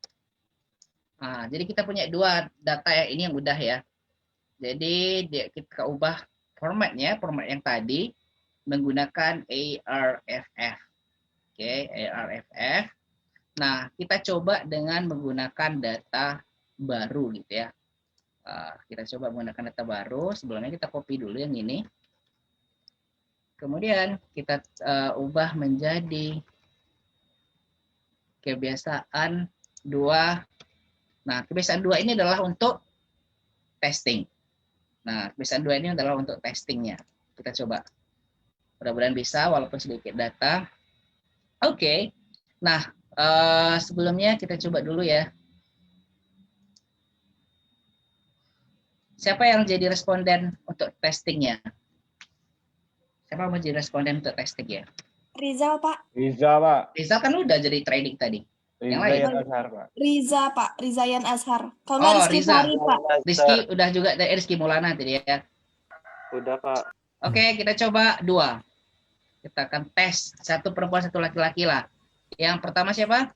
[SPEAKER 1] Jadi kita punya dua data yang ini yang udah ya. Jadi kita ubah formatnya, format yang tadi menggunakan ARFF. Oke, ARFF. Nah, kita coba dengan menggunakan data baru gitu ya. Kita coba menggunakan data baru. Sebelumnya kita copy dulu yang ini. Kemudian kita ubah menjadi kebiasaan 2. Nah, kebiasaan 2 ini adalah untuk testing. Nah, kebiasaan 2 ini adalah untuk testingnya. Kita coba. Mudah-mudahan bisa walaupun sedikit data. Oke. Nah, sebelumnya kita coba dulu ya. Siapa yang jadi responden untuk testingnya? Siapa mau jadi responden untuk testing ya?
[SPEAKER 5] Rizal, Pak.
[SPEAKER 6] Riza, Pak.
[SPEAKER 1] Rizal kan udah jadi training tadi. Yang lain?
[SPEAKER 6] Riza Azhar, Pak.
[SPEAKER 5] Riza, Pak. Rizayan Azhar. Kalau nggak
[SPEAKER 1] Oh,
[SPEAKER 5] Rizky
[SPEAKER 1] Riza.
[SPEAKER 5] Fahri, Pak.
[SPEAKER 1] Rizky udah juga, Rizky Maulana tadi ya.
[SPEAKER 4] Udah, Pak.
[SPEAKER 1] Oke, kita coba 2. Kita akan tes satu perempuan satu laki-laki lah. Yang pertama siapa?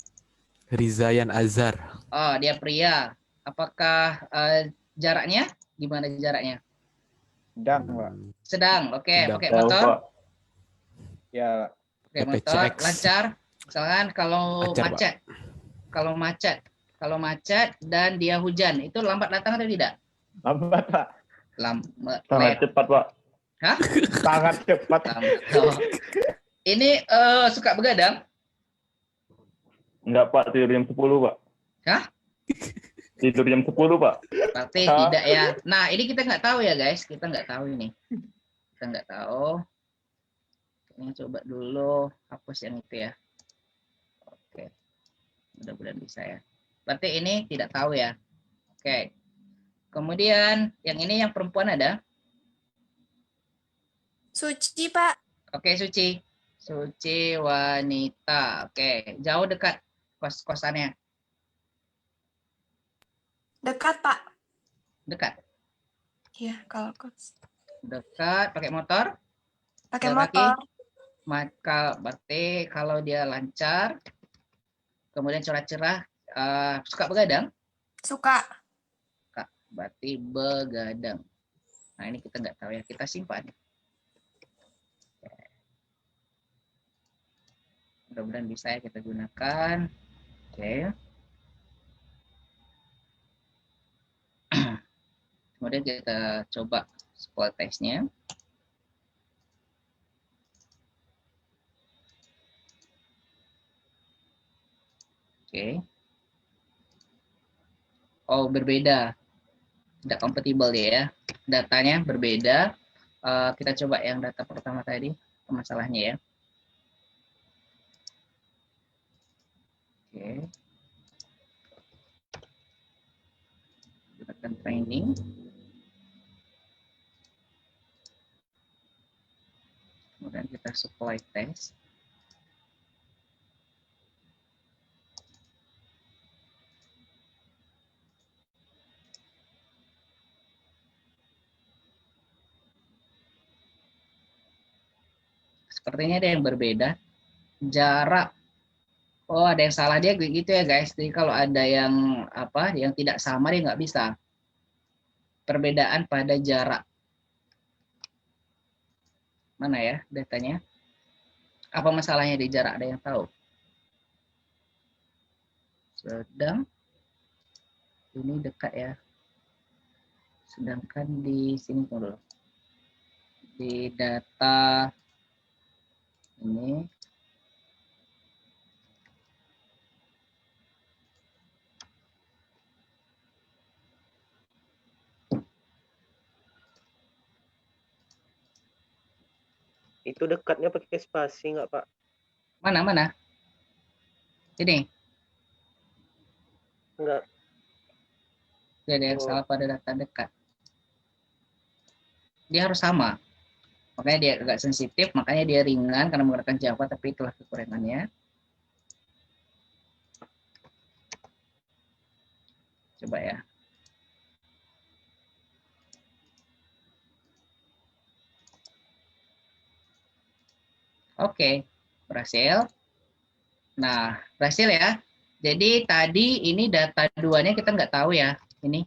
[SPEAKER 3] Rizayan Azhar.
[SPEAKER 1] Oh, dia pria. Apakah jaraknya? Gimana jaraknya?
[SPEAKER 6] Sedang, Pak.
[SPEAKER 1] Sedang. Oke,
[SPEAKER 3] Sedang.
[SPEAKER 1] pakai motor.
[SPEAKER 6] Ya,
[SPEAKER 1] Pakai motor
[SPEAKER 3] PPCX.
[SPEAKER 1] lancar. Misalkan kalau
[SPEAKER 3] Lancar, Pak.
[SPEAKER 1] macet. Kalau macet dan dia hujan, itu lambat datang atau tidak?
[SPEAKER 6] lambat, Pak.
[SPEAKER 1] Late.
[SPEAKER 4] cepat, Pak.
[SPEAKER 1] Hah?
[SPEAKER 6] Sangat cepat.
[SPEAKER 1] Oh. Ini suka begadang?
[SPEAKER 8] Enggak, Pak. Tidur jam 10, Pak.
[SPEAKER 1] Hah?
[SPEAKER 8] Tidur jam 10, Pak.
[SPEAKER 1] Berarti tidak ya. Nah, ini kita nggak tahu ya, guys. Kita nggak tahu ini. Kita nggak tahu. Ini coba dulu hapus yang itu ya. Oke. Mudah-mudahan bisa ya. Berarti ini tidak tahu ya. Oke. Kemudian yang ini yang perempuan ada?
[SPEAKER 5] Suci, Pak.
[SPEAKER 1] Oke, Suci. Suci wanita. Oke, jauh dekat kos-kosannya.
[SPEAKER 5] Dekat, Pak.
[SPEAKER 1] Dekat.
[SPEAKER 5] Iya, kalau kos.
[SPEAKER 1] Dekat, pakai motor.
[SPEAKER 5] Pakai
[SPEAKER 1] Jalan kaki.
[SPEAKER 5] motor.
[SPEAKER 1] Maka berarti kalau dia lancar, kemudian cerah-cerah, suka begadang?
[SPEAKER 5] Suka.
[SPEAKER 1] Berarti begadang. Nah, ini kita nggak tahu ya, kita simpan. Mudah-mudahan bisa ya kita gunakan. Oke. Kemudian kita coba scroll text-nya. Oke. Oh, berbeda. Tidak compatible ya. Datanya berbeda. Kita coba yang data pertama tadi, masalahnya ya. Oke. Gunakan training. Kemudian kita supply test. Sepertinya ada yang berbeda. Jarak. Oh, ada yang salah dia gitu ya guys. Jadi kalau ada yang yang tidak sama dia nggak bisa. Perbedaan pada jarak. Mana ya datanya? Apa masalahnya di jarak? Ada yang tahu? Sedang ini dekat ya. Sedangkan di sini dulu. Di data ini
[SPEAKER 4] Itu dekatnya pakai spasi nggak, Pak?
[SPEAKER 1] mana? Ini.
[SPEAKER 4] Enggak.
[SPEAKER 1] Ada yang salah pada data dekat. Dia harus sama. Makanya dia agak sensitif, makanya dia ringan karena menggunakan Java, tapi itulah kekurangannya. Coba ya. Oke, berhasil. Nah, berhasil ya. Jadi tadi ini data duanya kita nggak tahu ya. Ini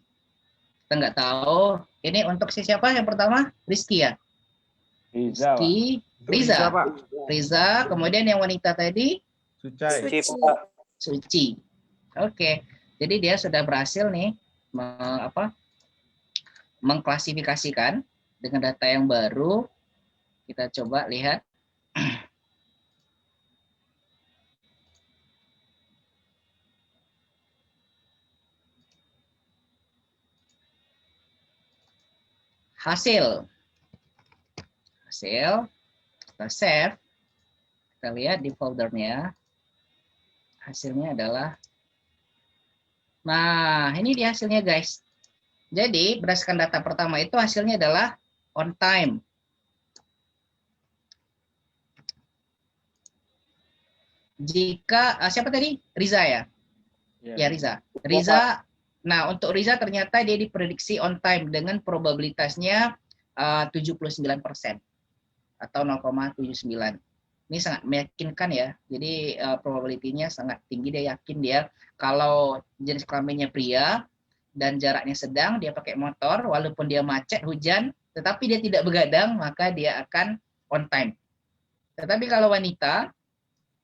[SPEAKER 1] kita nggak tahu. Ini untuk siapa yang pertama? Rizky ya.
[SPEAKER 6] Riza, Pak.
[SPEAKER 1] Rizky, Riza. Riza. Kemudian yang wanita tadi
[SPEAKER 6] Sucai.
[SPEAKER 4] Suci, Pak.
[SPEAKER 1] Suci. Oke. Jadi dia sudah berhasil nih mengklasifikasikan dengan data yang baru. Kita coba lihat. Hasil kita save, kita lihat di foldernya, hasilnya adalah, nah ini di hasilnya guys. Jadi berdasarkan data pertama itu hasilnya adalah on time. Jika siapa tadi? Riza ya? Ya Riza. Nah, untuk Riza ternyata dia diprediksi on time dengan probabilitasnya 79% atau 0,79. Ini sangat meyakinkan ya. Jadi probability-nya sangat tinggi, dia yakin dia kalau jenis kelaminnya pria dan jaraknya sedang, dia pakai motor walaupun dia macet, hujan, tetapi dia tidak begadang, maka dia akan on time. Tetapi kalau wanita,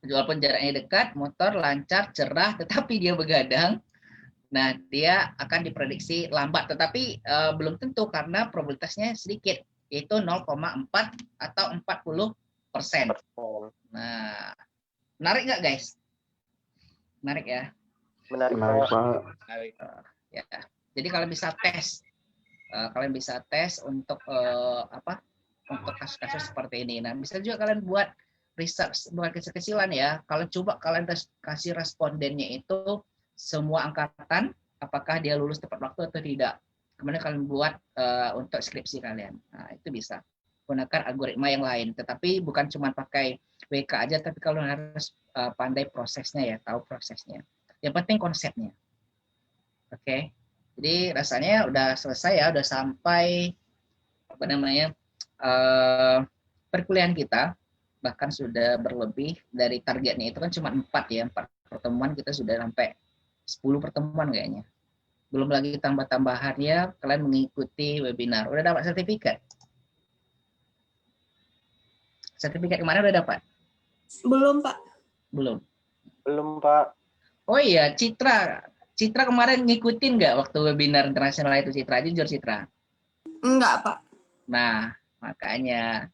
[SPEAKER 1] walaupun jaraknya dekat, motor lancar, cerah, tetapi dia begadang, nah, dia akan diprediksi lambat, tetapi belum tentu karena probabilitasnya sedikit, yaitu 0,4 atau 40%. Nah, menarik nggak guys? Menarik ya?
[SPEAKER 4] Menarik, Pak.
[SPEAKER 1] Ya. Jadi kalian bisa tes, untuk untuk kasus-kasus seperti ini. Nah, bisa juga kalian buat research, buat kecil-kecilan ya. Kalian kasih respondennya itu semua angkatan, apakah dia lulus tepat waktu atau tidak. Kemudian kalian buat untuk skripsi kalian. Nah, itu bisa. gunakan algoritma yang lain. Tetapi bukan cuma pakai WK aja, tapi kalau harus pandai prosesnya ya, tahu prosesnya. Yang penting konsepnya. Oke. Jadi rasanya udah selesai ya, udah sampai apa namanya perkuliahan kita, bahkan sudah berlebih dari targetnya itu kan cuma 4 ya, 4 pertemuan kita sudah sampai 10 pertemuan kayaknya. Belum lagi tambah-tambahannya kalian mengikuti webinar. Udah dapat sertifikat? Sertifikat kemarin udah dapat?
[SPEAKER 5] Belum, Pak.
[SPEAKER 1] Belum.
[SPEAKER 4] Belum, Pak.
[SPEAKER 1] Oh iya, Citra kemarin ngikutin nggak waktu webinar internasional itu, Citra? Jujur, Citra.
[SPEAKER 5] Enggak, Pak.
[SPEAKER 1] Nah, makanya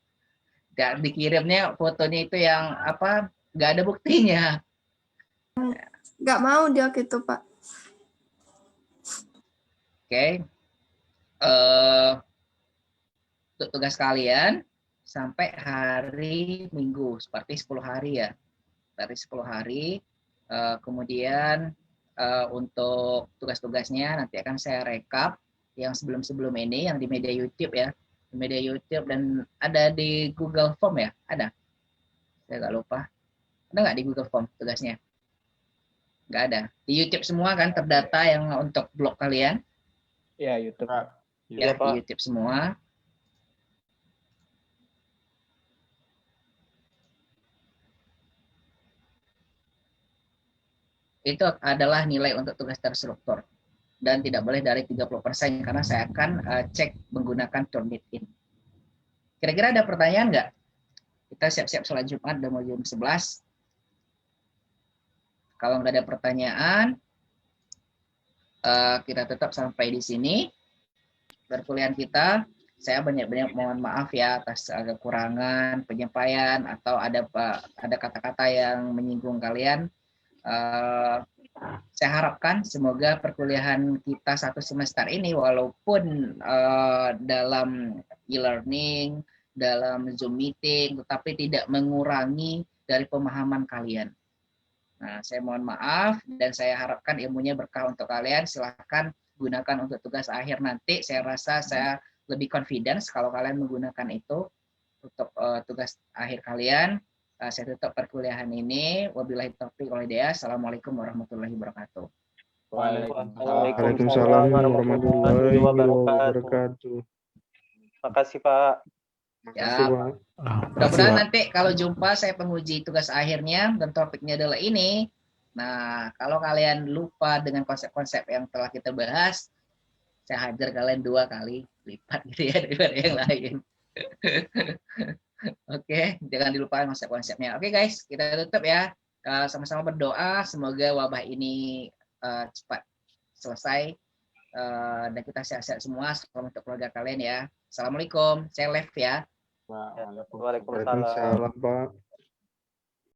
[SPEAKER 1] nggak dikirimnya fotonya itu yang apa? Nggak ada buktinya.
[SPEAKER 5] Enggak mau dia gitu, Pak.
[SPEAKER 1] Oke. Untuk tugas kalian sampai hari Minggu, seperti 10 hari ya. Berarti 10 hari. Kemudian untuk tugas-tugasnya nanti akan saya rekap yang sebelum-sebelum ini, yang di media YouTube ya. Di media YouTube dan ada di Google Form ya? Ada? Saya nggak lupa. Ada nggak di Google Form tugasnya? Nggak ada. Di YouTube semua kan terdata yang untuk blog kalian?
[SPEAKER 6] Ya, YouTube.
[SPEAKER 1] Ya,
[SPEAKER 4] Pak.
[SPEAKER 1] di YouTube semua. Itu adalah nilai untuk tugas terstruktur. Dan tidak boleh dari 30% karena saya akan cek menggunakan Turnitin. Kira-kira ada pertanyaan nggak? Kita siap-siap sholat Jumat, udah mau jam 11. Kalau nggak ada pertanyaan, kita tetap sampai di sini perkuliahan kita. Saya banyak-banyak mohon maaf ya atas kekurangan penyampaian atau ada kata-kata yang menyinggung kalian. Saya harapkan semoga perkuliahan kita 1 semester ini walaupun dalam e-learning, dalam Zoom meeting, tetapi tidak mengurangi dari pemahaman kalian. Nah, saya mohon maaf dan saya harapkan ilmunya berkah untuk kalian. Silahkan gunakan untuk tugas akhir nanti. Saya rasa saya lebih confidence kalau kalian menggunakan itu untuk tugas akhir kalian. Saya tutup perkuliahan ini. Wabillahi taufiq wal hidayah. Assalamualaikum warahmatullahi wabarakatuh.
[SPEAKER 4] Waalaikumsalam warahmatullahi wabarakatuh. Makasih, Pak.
[SPEAKER 1] Ya, mudah-mudahan nanti kalau jumpa saya penguji tugas akhirnya dan topiknya adalah ini. Nah, kalau kalian lupa dengan konsep-konsep yang telah kita bahas, saya hajar kalian 2 kali lipat gitu ya daripada yang lain. Oke, jangan dilupakan konsep-konsepnya. Oke guys, kita tutup ya. Sama-sama berdoa semoga wabah ini cepat selesai dan kita sehat-sehat semua. Salam untuk keluarga kalian ya. Assalamualaikum. Saya live ya.
[SPEAKER 4] Waalaikumsalam.
[SPEAKER 2] Pak.